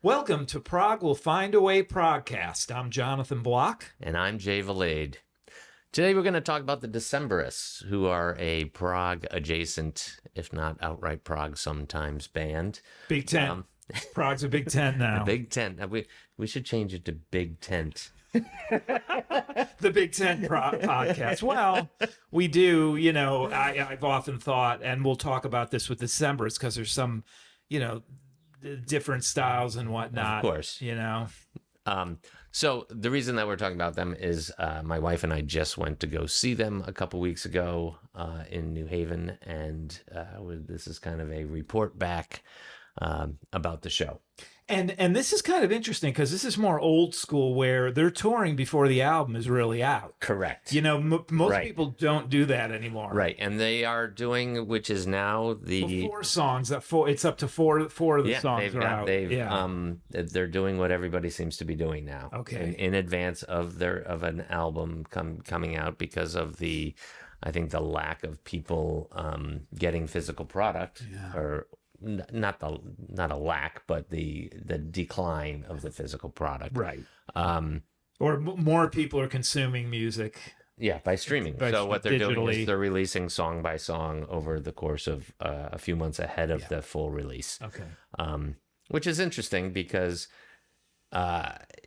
Welcome to Prog Will Find a Way Progcast. I'm Jonathan Block. And I'm Jay Valade. Today we're going to talk about the Decemberists, who are a Prog adjacent, if not outright Prog sometimes, band. Big Ten. Prog's a Big Ten now. Big Tent. We should change it to Big Tent. The Big Ten podcast. Well, we do, I've often thought, and we'll talk about this with Decemberists because there's some, different styles and whatnot. Of course. So the reason that we're talking about them is my wife and I just went to go see them a couple weeks ago in New Haven, and this is kind of a report back about the show. And this is kind of interesting because this is more old school where they're touring before the album is really out. Correct. Most people don't do that anymore. Right. And they are doing, which is now the 4 songs. It's up to four of the songs are out. They're doing what everybody seems to be doing now. Okay. In advance of an album coming out because of I think the lack of people getting physical product or not a lack, but the decline of the physical product. Right. Or more people are consuming music. Yeah, by streaming. So what they're doing is they're releasing song by song over the course of a few months ahead of the full release. Okay. Which is interesting because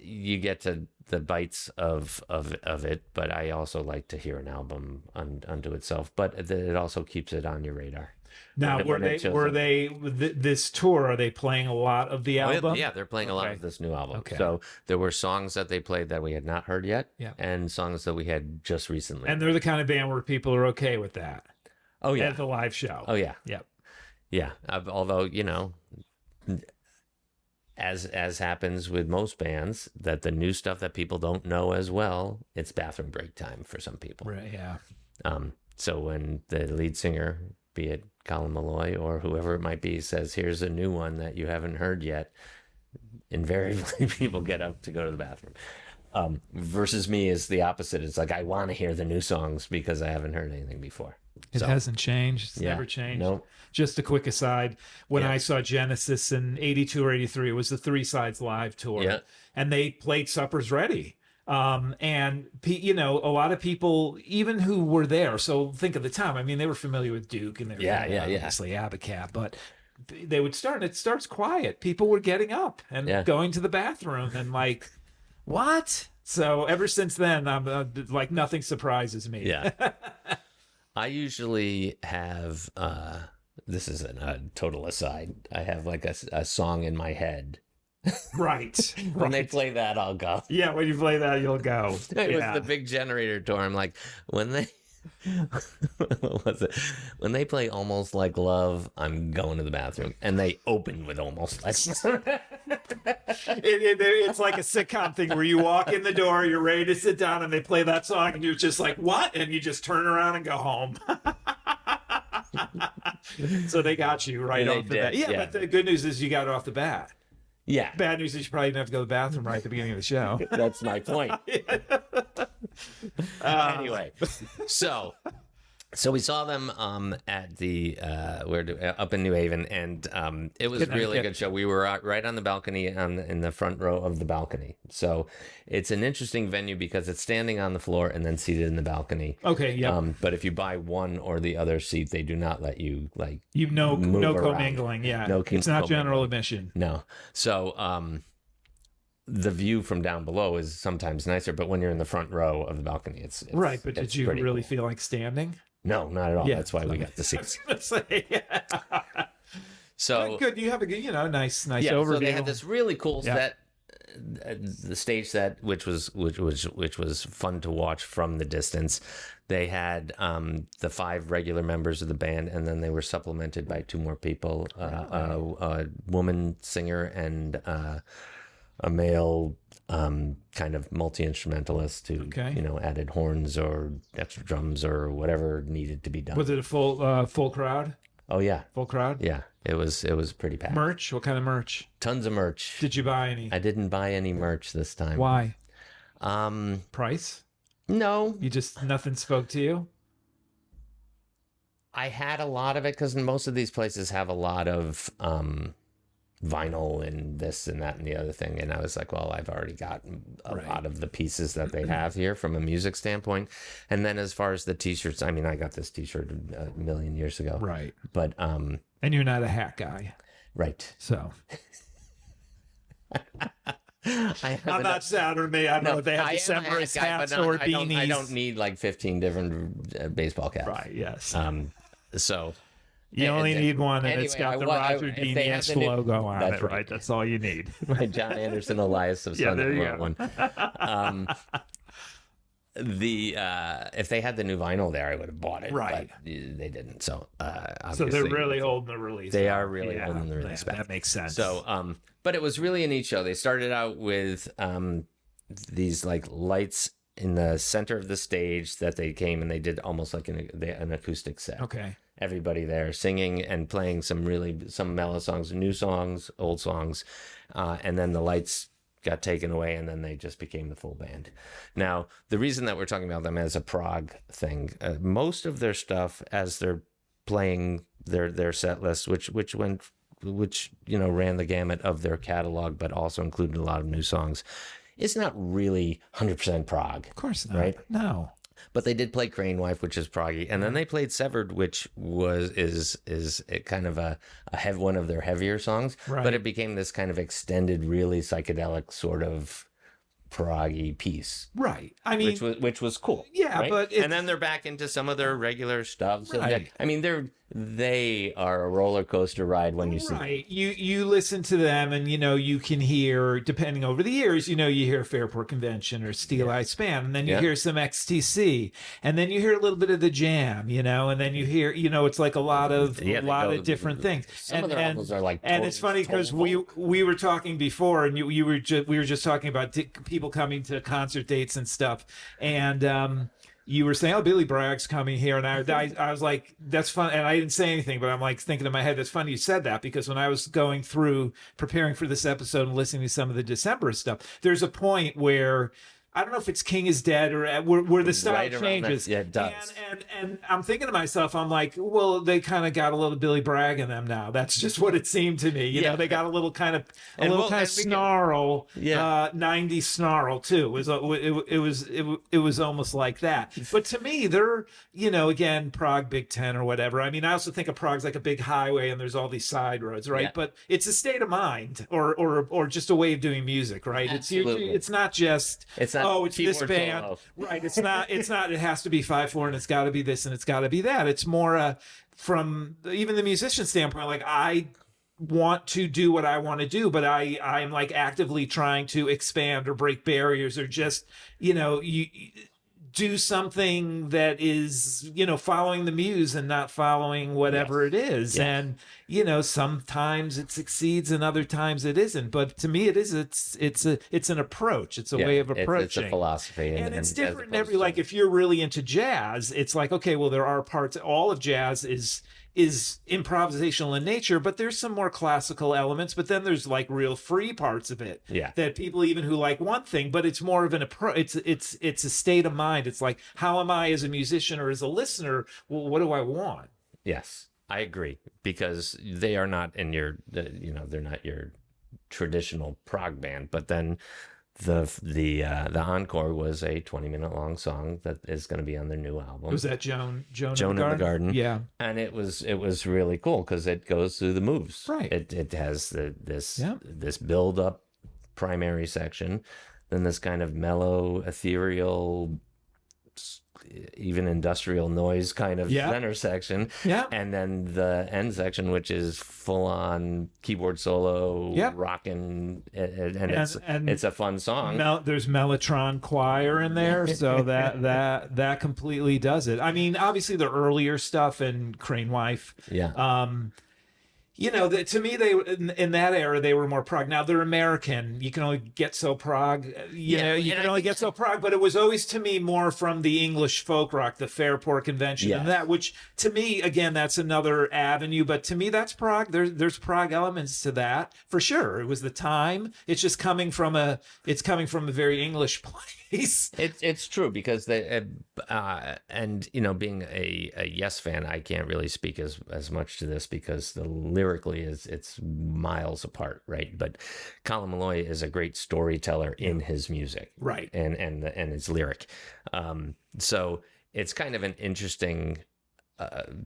you get to the bites of it, but I also like to hear an album unto itself. But it also keeps it on your radar. Now, this tour, are they playing a lot of the album? Yeah, they're playing a lot of this new album. Okay. So there were songs that they played that we had not heard yet, yeah, and songs that we had just recently. And they're the kind of band where people are okay with that. Oh yeah, at the live show. Oh yeah, yep, yeah. Although as happens with most bands, that the new stuff that people don't know as well, it's bathroom break time for some people. Right. Yeah. So when the lead singer, be it Colin Malloy or whoever it might be, says, here's a new one that you haven't heard yet, invariably people get up to go to the bathroom. Versus me is the opposite. It's like, I want to hear the new songs because I haven't heard anything before. It hasn't changed. It's never changed. Nope. Just a quick aside. When I saw Genesis in 82 or 83, it was the Three Sides Live tour. Yeah. And they played Supper's Ready. And a lot of people, even who were there, so think of the time. I mean, they were familiar with Duke and they were obviously Abacat, but they would start, and it starts quiet. People were getting up and going to the bathroom and like, what? So ever since then, I'm like, nothing surprises me. Yeah. I usually have, this is a total aside, I have like a song in my head. Right. When they play that, I'll go. Yeah, when you play that, you'll go. It was the Big Generator tour. I'm like, when they what was it? When they play Almost Like Love, I'm going to the bathroom. And they open with Almost Like Love. It's like a sitcom thing where you walk in the door, you're ready to sit down, and they play that song, and you're just like, what? And you just turn around and go home. So they got you right off the bat. Yeah, but the good news is you got it off the bat. Yeah. Bad news is you probably didn't have to go to the bathroom right at the beginning of the show. That's my point. Anyway, so we saw them at the up in New Haven, and it was a really good show. We were right on the balcony, in the front row of the balcony. So it's an interesting venue because it's standing on the floor and then seated in the balcony. Okay, yeah. But if you buy one or the other seat, they do not let you no move commingling. Yeah, no, it's not general admission. No. So the view from down below is sometimes nicer, but when you're in the front row of the balcony, it's right. But did you really feel like standing? No, not at all. Yeah, that's why we got the seats. So good. You have a good, nice overview. So they had this really cool set, the stage set, which was fun to watch from the distance. They had the 5 regular members of the band, and then they were supplemented by 2 more people, a woman singer and a male kind of multi-instrumentalist who added horns or extra drums or whatever needed to be done. Was it a full crowd? Oh yeah, full crowd. Yeah, it was pretty packed. Merch? What kind of merch? Tons of merch. Did you buy any? I didn't buy any merch this time. Why? Price? No. Nothing spoke to you? I had a lot of it because most of these places have a lot of vinyl and this and that and the other thing. And I was like, well, I've already got a lot of the pieces that they have here from a music standpoint. And then as far as the t-shirts, I mean, I got this t-shirt a million years ago. Right. But, and you're not a hat guy. Right. So. I'm not Saturday. I don't know if they have Decemberists hats or beanies. I don't need like 15 different baseball caps. Right, yes. So you only need one, and it's got the Roger D. Nance logo on it, right? That's all you need. Right, John Anderson, Elias of Sunday one. If they had the new vinyl there, I would have bought it. Right. But they didn't. So so they're really holding the release. They are really holding the release back. That makes sense. So but it was really a neat show. They started out with these like lights in the center of the stage that they came and they did almost like an acoustic set. Okay. Everybody there singing and playing some mellow songs, new songs, old songs, and then the lights got taken away and then they just became the full band. Now, the reason that we're talking about them as a prog thing, most of their stuff as they're playing their set list, which ran the gamut of their catalog, but also included a lot of new songs, is not really 100% prog. Of course not. Right? No. But they did play Crane Wife, which is proggy, and then they played Severed, which is kind of one of their heavier songs. Right. But it became this kind of extended, really psychedelic sort of proggy piece. Right. I mean, which was cool. Yeah, right? but and then they're back into some of their regular stuff. So right. I mean, they are a roller coaster ride when you see them. Right. You listen to them and, you can hear, depending over the years, you hear Fairport Convention or Steel Eye Span, and then you hear some XTC, and then you hear a little bit of the Jam, and then you hear, it's like a lot of different things. Some of their albums are like, and it's funny because we were talking before, and we were just talking about people coming to concert dates and stuff, and you were saying, Billy Bragg's coming here. And I was like, that's fun. And I didn't say anything, but I'm like thinking in my head, that's funny you said that, because when I was going through preparing for this episode and listening to some of the Decemberist stuff, there's a point where I don't know if it's King is Dead or where the style changes. Yeah, it does. And I'm thinking to myself, I'm like, well, they kind of got a little Billy Bragg in them now. That's just what it seemed to me. You know, they got a little kind of snarl, 90s snarl too. It was almost like that. But to me, they're, again, Prog Big Ten or whatever. I mean, I also think of Prog's like a big highway and there's all these side roads, right? Yeah. But it's a state of mind or just a way of doing music, right? Absolutely. It's not just it's this band, solo. Right? It's not. It has to be 5/4 and it's got to be this and it's got to be that. It's more from even the musician standpoint. Like, I want to do what I want to do, but I'm like actively trying to expand or break barriers or just you do something that is following the muse and not following whatever it is. And sometimes it succeeds and other times it isn't, but to me it's an approach. It's a way of approaching. It's a philosophy, and it's different in every, like, if you're really into jazz, it's like, okay, well, there are parts, all of jazz is improvisational in nature, but there's some more classical elements, but then there's like real free parts of it that people even who like one thing, but it's more of an approach. It's a state of mind. It's like, how am I as a musician or as a listener? Well, what do I want? Yes, I agree, because they are not in your, they're not your traditional prog band, but then the encore was a 20-minute long song that is going to be on their new album. Was that Joan in the Garden? Yeah, and it was really cool because it goes through the moves. Right. It has this build up primary section, then this kind of mellow, ethereal, even industrial noise kind of center section, and then the end section, which is full on keyboard solo, rocking, and it's a fun song. There's Mellotron choir in there, so that completely does it. I mean, obviously the earlier stuff and Crane Wife, to me, they in that era they were more prog. Now they're American. You can only get so prog. You can only get so prog. But it was always, to me, more from the English folk rock, the Fairport Convention, and that. Which to me, again, that's another avenue. But to me, that's prog. There's prog elements to that for sure. It was the time. It's just coming from a very English place. It's true, because they and being a Yes fan, I can't really speak as much to this because the lyrics lyrically it's miles apart, right? But Colin Meloy is a great storyteller in his music, right, and his lyric. So it's kind of an interesting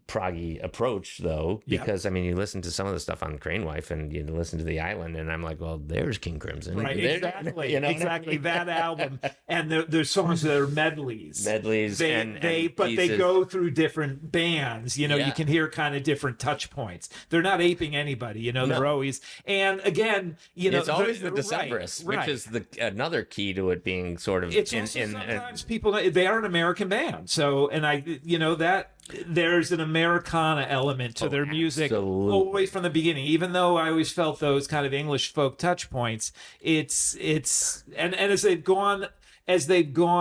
proggy approach, though, because I mean, you listen to some of the stuff on Crane Wife, and you listen to The Island, and I'm like, well, there's King Crimson, right? Exactly, you know, exactly that album, and there's songs that are medleys, and they go through different bands. You know, you can hear kind of different touch points. They're not aping anybody. You know, they're always, and again, you know, it's always the Decemberists, which is another key to it being sort of. It's sometimes people, they are an American band, so that. There's an Americana element to their music always from the beginning. Even though I always felt those kind of English folk touch points, and as they've gone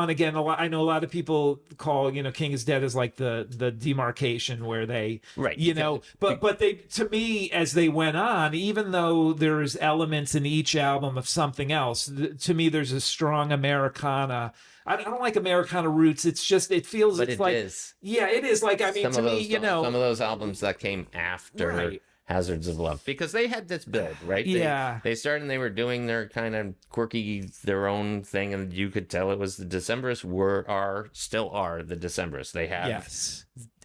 again, I know a lot of people call King is Dead as like the demarcation where they but they, to me, as they went on, even though there's elements in each album of something else, to me there's a strong Americana. I don't like Americana roots. It's just, it feels, but it's it like, is. Yeah, it is. Like, I mean, to me, some of those albums that came after Hazards of Love, because they had this build, right? They started and they were doing their kind of quirky, their own thing, and you could tell it was the Decemberists still are the Decemberists. They have,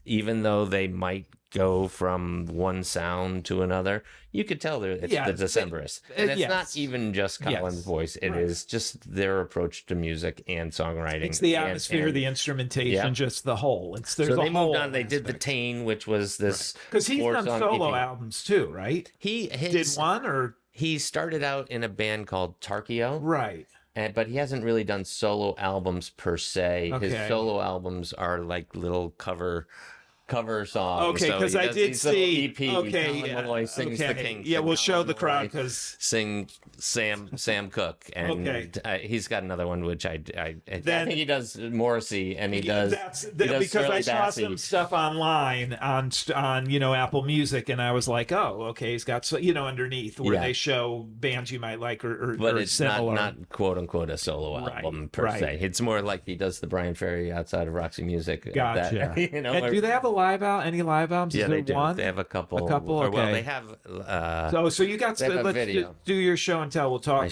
even though they might go from one sound to another, you could tell it's the Decemberists. And it's not even just Colin's voice. It is just their approach to music and songwriting. It's the atmosphere, the instrumentation, just the whole. So they moved on. They did The Tain, which was this... Because he's done solo albums too, right? He did one, or... He started out in a band called Tarkio. Right. But he hasn't really done solo albums per se. Okay. His solo albums are like little cover songs. Okay, because I did see. EP, Colin sings the King. Yeah, we'll show the crowd because sing Sam Cooke, and he's got another one which I think he does Morrissey, and he does. Because I saw some stuff online on Apple Music, and I was like, oh, okay, he's got underneath where they show bands you might like or it's similar. not quote unquote a solo album per se. It's more like he does the Brian Ferry outside of Roxy Music. Gotcha. And do they have any live albums? Yeah, they do. One? They have a couple. Okay. Well, they have. So you got. Let's do your show and tell. We'll talk.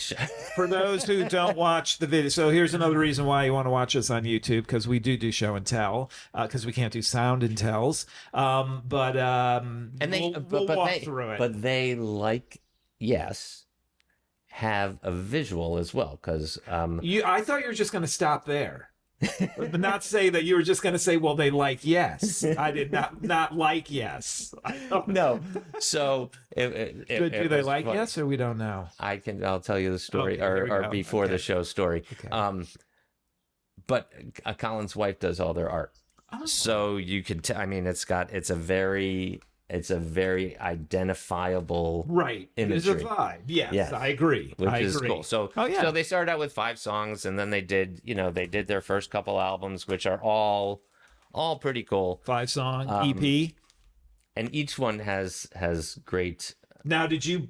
For those who don't watch the video, so here's another reason why you want to watch us on YouTube, because we do show and tell, because we can't do sound and tells. We'll walk through it. But they have a visual as well, because I thought you were just going to stop there. But not say that. You were just going to say, well, they like Yes. I did not like Yes. No. So do they like fun. Yes, or we don't know? I'll tell you the story, or before the show story. Okay. But Colin's wife does all their art. Oh. So you could tell. I mean, it's a very identifiable imagery. There's a vibe. Yes, I agree. Which is cool. So they started out with 5 songs, and then they did their first couple albums, which are all pretty cool. 5-song EP, and each one has great. Now, did you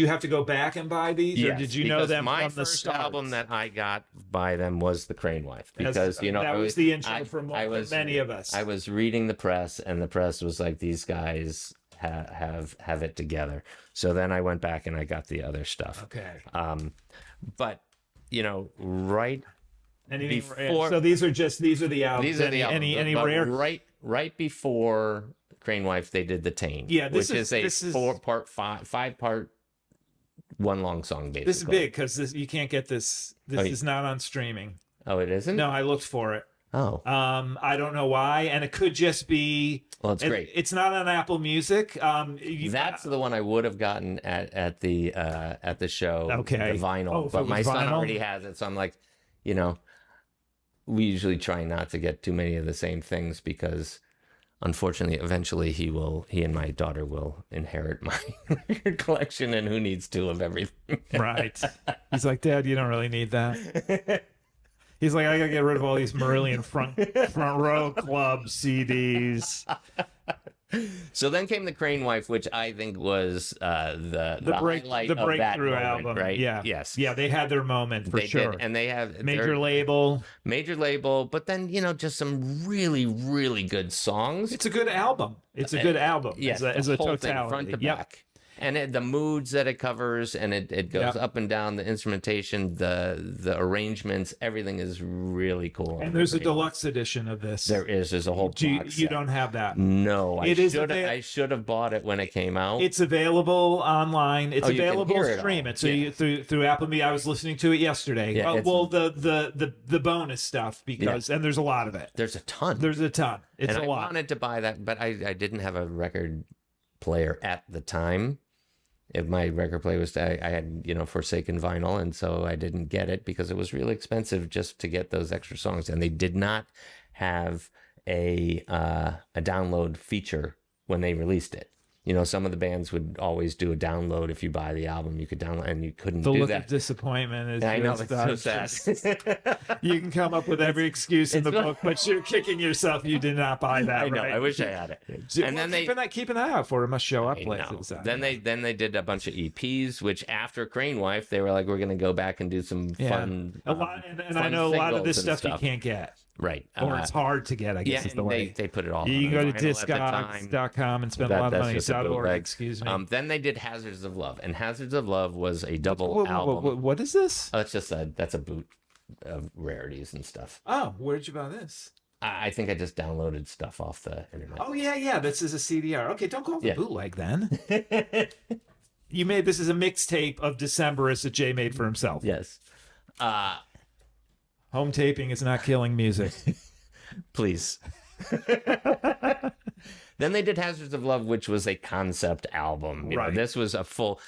have to go back and buy these, or did you know them from the start? My first album that I got by them was The Crane Wife, because that was the intro for many of us. I was reading the press, and the press was like, these guys have it together. So then I went back and I got the other stuff. Okay. But right before, so these are the albums. These are the albums. Any rare right before Crane Wife, they did The Tain, which is a 5-part, one long song, basically. This is big, because you can't get this. This is not on streaming. Oh, it isn't? No, I looked for it. Oh. I don't know why, and it could just be. Well, it's great. It's not on Apple Music. That's the one I would have gotten at the show. Okay. The vinyl, but my son already has it, so I'm like, we usually try not to get too many of the same things, because unfortunately, eventually he and my daughter will inherit my record collection, and who needs 2 of everything? Right. He's like, Dad, you don't really need that. He's like, I gotta get rid of all these Marillion front row club CDs. So then came The Crane Wife, which I think was the highlight of that breakthrough moment, album, right? Yeah, yes, yeah. They had their moment for sure, and they have major label, but then just some really, really good songs. It's a good album. It's a good album. Yes, as a whole totality, thing, front to back. And the moods that it covers, and it goes up and down, the instrumentation, the arrangements, everything is really cool. And there's a deluxe edition of this. There's a whole box set. You don't have that? No, I should have bought it when it came out. It's available online. It's available stream it. So you, through Apple Music. I was listening to it yesterday. Yeah, the bonus stuff, because and there's a lot of it. There's a ton. It's a lot. I wanted to buy that, but I didn't have a record player at the time. If my record player was, I had Forsaken vinyl, and so I didn't get it because it was really expensive just to get those extra songs, and they did not have a download feature when they released it. Some of the bands would always do a download. If you buy the album, you could download, and you couldn't do that. The look of disappointment is. I know, it's so sad. You can come up with every excuse in the book, but you're kicking yourself. You did not buy that. I know. Right? I wish I had it. And then keep an eye out for it. It must show up places. Then they did a bunch of EPs, which after Crane Wife, they were like, we're going to go back and do some fun. A lot, and I know a lot of this stuff you can't get. Right. Or it's hard to get, I guess is the way. They put it all You on can go to discogs.com and spend a lot of money. Excuse me. Then they did Hazards of Love. And Hazards of Love was a double album. What is this? Oh, it's just that's a boot of rarities and stuff. Oh, where'd you buy this? I think I just downloaded stuff off the internet. Oh, yeah. This is a CDR. Okay, don't call it a bootleg then. You made this as a mixtape of Decemberists that Jay made for himself. Yes. Home taping is not killing music. Please. Then they did Hazards of Love, which was a concept album. This was a full.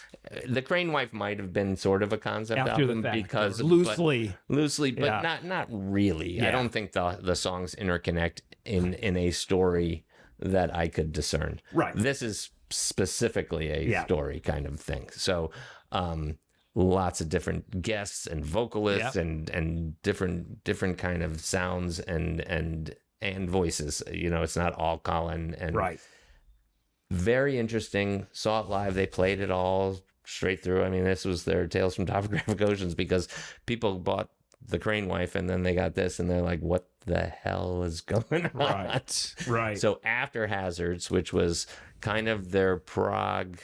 The Crane Wife might have been sort of a concept album because loosely, but not really. Yeah. I don't think the songs interconnect in a story that I could discern. Right. This is specifically a story kind of thing. So. Lots of different guests and vocalists and different kind of sounds and voices. It's not all Colin and very interesting. Saw it live. They played it all straight through. I mean, this was their Tales from Topographic Oceans, because people bought the Crane Wife and then they got this and they're like, what the hell is going on? Right. So after Hazards, which was kind of their Prog,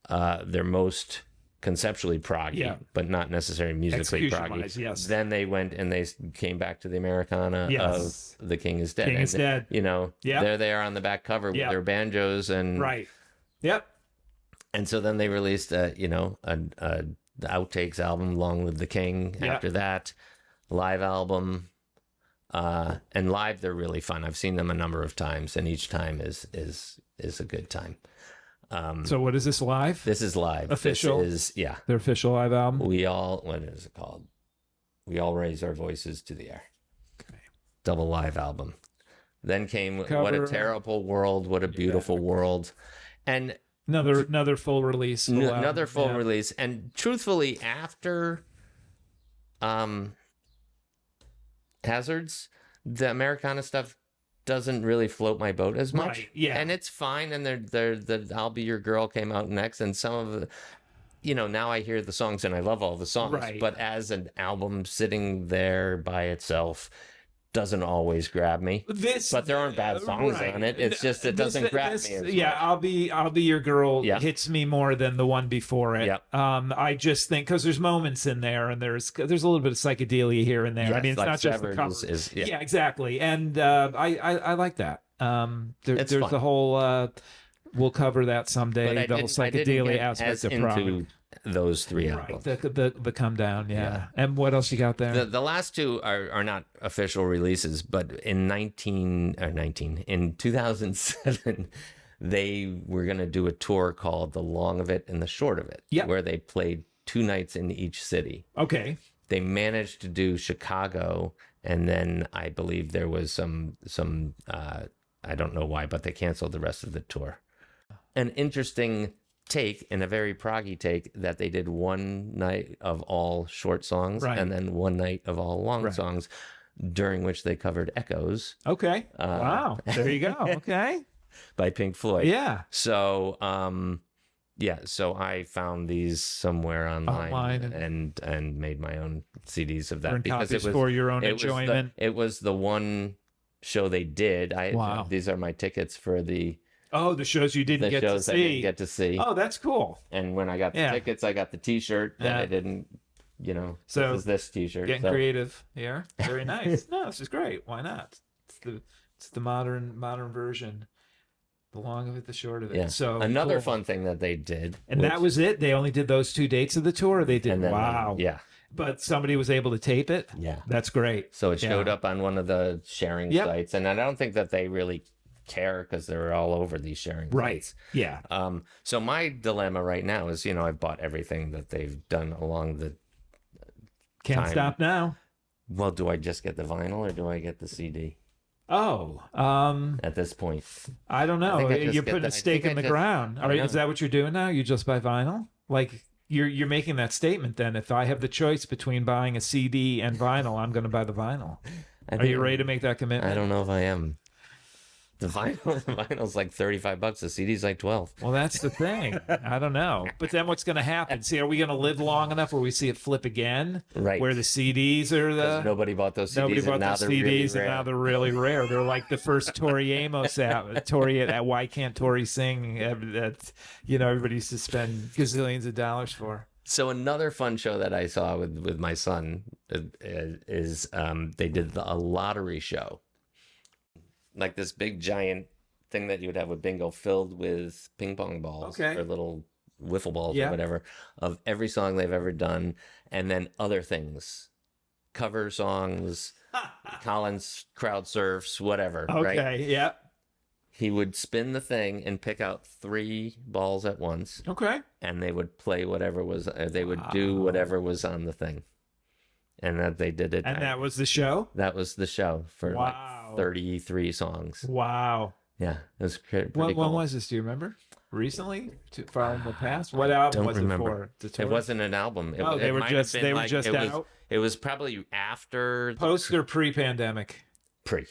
their most conceptually proggy, but not necessarily musically proggy. Yes. Then they went and they came back to the Americana of The King is Dead. King is Dead. There they are on the back cover with their banjos and And so then they released the outtakes album along with The King. After that, live album. And live they're really fun. I've seen them a number of times, and each time is a good time. So what is this live? This is live. Official? This is, their official live album? What is it called? We All Raise Our Voices to the Air. Okay. Double live album. Then came What a Terrible World, What a Beautiful World. And another full release. Another full release. And truthfully, after Hazards, the Americana stuff doesn't really float my boat as much. Right, yeah. And it's fine. And the I'll Be Your Girl came out next. And some of the, now I hear the songs and I love all the songs. Right. But as an album sitting there by itself doesn't always grab me. But there aren't bad songs on it. It's just it doesn't grab me as much. I'll be Your Girl hits me more than the one before it. I just think because there's moments in there and there's a little bit of psychedelia here and there. Yes, I mean, it's like not just the cover. Yeah, exactly. And I like that. There's fun. the whole we'll cover that someday. The whole psychedelia aspect of Prog. Those three albums. The Come Down, And what else you got there? The last two are not official releases, but in 2007, they were going to do a tour called The Long of It and the Short of It, where they played 2 nights in each city. Okay. They managed to do Chicago, and then I believe there was some I don't know why, but they canceled the rest of the tour. An interesting take, and a very proggy take, that they did one night of all short songs and then one night of all long songs, during which they covered Echoes. Okay. Wow. There you go. Okay. By Pink Floyd. Yeah. So so I found these somewhere online and made my own CDs of that, because it was for your own enjoyment. It was the one show they did. These are my tickets for the Oh, the shows you didn't The get to shows I didn't see. get to see. Oh, that's cool. And when I got the tickets, I got the T-shirt that I didn't, So this is this T-shirt. Getting creative here. Very nice. No, this is great. Why not? It's the modern version. The long of it, the short of it. Yeah. So another cool. fun thing that they did. And that was it? They only did those 2 dates of the tour? Or they did, wow. Yeah. But somebody was able to tape it? Yeah. That's great. So it showed up on one of the sharing sites. And I don't think that they really care because they're all over these sharing sites. Yeah. So my dilemma right now is, I've bought everything that they've done along the Can't stop now. Well, do I just get the vinyl or do I get the CD? Oh, at this point, I don't know. You're putting a stake in the ground. Is that what you're doing now? You just buy vinyl? Like you're making that statement then. If I have the choice between buying a CD and vinyl, I'm going to buy the vinyl. Are you ready to make that commitment? I don't know if I am. The vinyl's like $35. The CD's like $12. Well, that's the thing. I don't know. But then what's going to happen? See, are we going to live long enough where we see it flip again? Right. Where the CDs are the... Nobody bought those CDs. Nobody bought those CDs, and now they're really rare. They're like the first Tori Amos out. Tori at Why Can't Tori Sing? That everybody used to spend gazillions of dollars for. So another fun show that I saw with my son is they did a lottery show. Like this big giant thing that you would have with bingo filled with ping pong balls or little wiffle balls or whatever of every song they've ever done. And then other things, cover songs, Collins crowd surfs, whatever. Okay. Right? Yeah. He would spin the thing and pick out 3 balls at once. Okay. And they would play whatever was, they would do whatever was on the thing. And that they did it. And that was the show? That was the show for like 33 songs. Wow. Yeah. It was pretty when cool. was this? Do you remember? Recently? Far in the past? What album was remember. It for? It wasn't an album. They were just out? It was probably after... Post or pre-pandemic? Pre,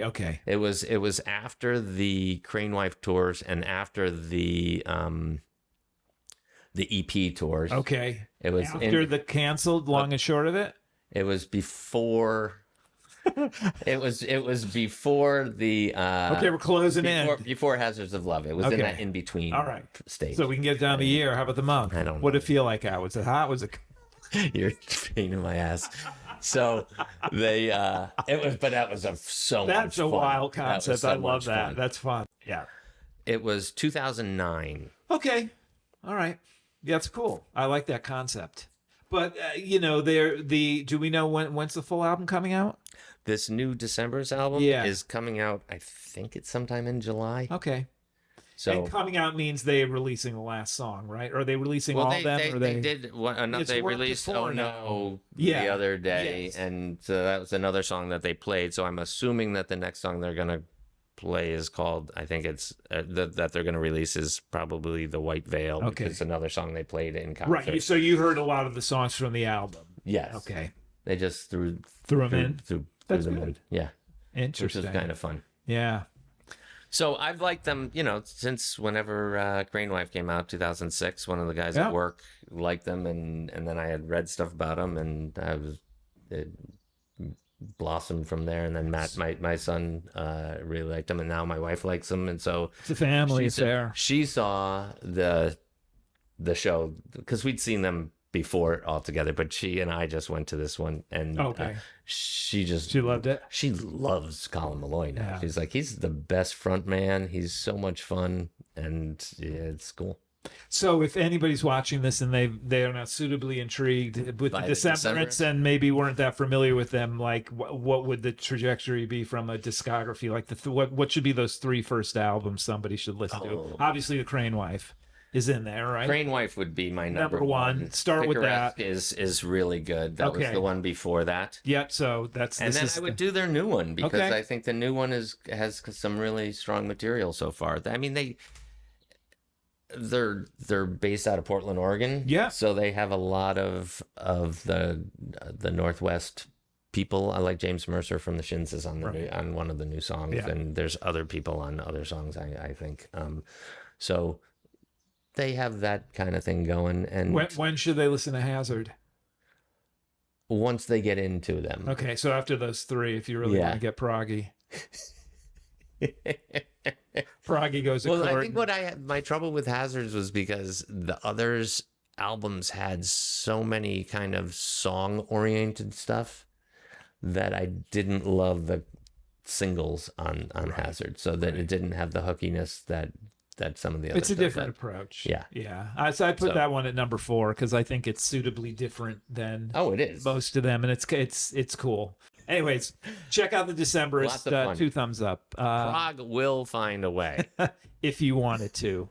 okay. It was after the Crane Wife tours and after the EP tours. Okay. It was after the canceled, long and short of it? It was before... it was before the okay, we're closing before Hazards of Love. It was in that in between stage. So we can get down the year. How about the month? I don't know. What did it feel like out? Was it hot? Was it You're a pain in my ass. So they that was so much fun. That's a wild concept. I love that. Fun. That's fun. Yeah. It was 2009. Okay. All right. Yeah, that's cool. I like that concept. But do we know when's the full album coming out? This new Decemberists album is coming out, I think it's sometime in July. Okay. So and coming out means they're releasing the last song, right? Are they releasing all of them? They did they released Oh No the other day, and that was another song that they played. So I'm assuming that the next song they're gonna play is called, I think it's that they're gonna release is probably The White Veil, because it's another song they played in concert. Right. So you heard a lot of the songs from the album. Yes. Okay. They just threw them in. That's them in. Yeah. Interesting. Which is kind of fun. Yeah. So I've liked them, since whenever Crane Wife came out, 2006. One of the guys at work liked them, and then I had read stuff about them, and it blossomed from there. And then Matt, my son, really liked them, and now my wife likes them, and so it's a family affair. She saw the show because we'd seen them before altogether, but she and I just went to this one, and she loved it. She loves Colin Malloy now. She's like, he's the best front man. He's so much fun, and it's cool. So if anybody's watching this and they are not suitably intrigued with the Decemberists and maybe weren't that familiar with them, like what would the trajectory be from a discography? Like what should be those 3 first albums somebody should listen to? Obviously, the Crane Wife is in there, right? Crane Wife would be my number one. Start with that. Is really good. That was the one before that. Yep. So I would do their new one because I think the new one has some really strong material so far. I mean, they're based out of Portland, Oregon. Yeah. So they have a lot of the Northwest people. I like James Mercer from the Shins is on on one of the new songs, and there's other people on other songs. I think. So they have that kind of thing going. And when should they listen to Hazard? Once they get into them. Okay, so after those 3, if you really want to get proggy. Proggy goes a Well, I chord. think what I had my trouble with Hazards was because the others albums had so many kind of song oriented stuff that I didn't love the singles on Hazard, so that it didn't have the hookiness that some of the other It's a stuff different had. approach. Yeah. So I put that one at number 4 because I think it's suitably different than it is most of them, and it's cool. Anyways, check out the Decemberists. 2 thumbs up. Prog will find a way if you wanted to.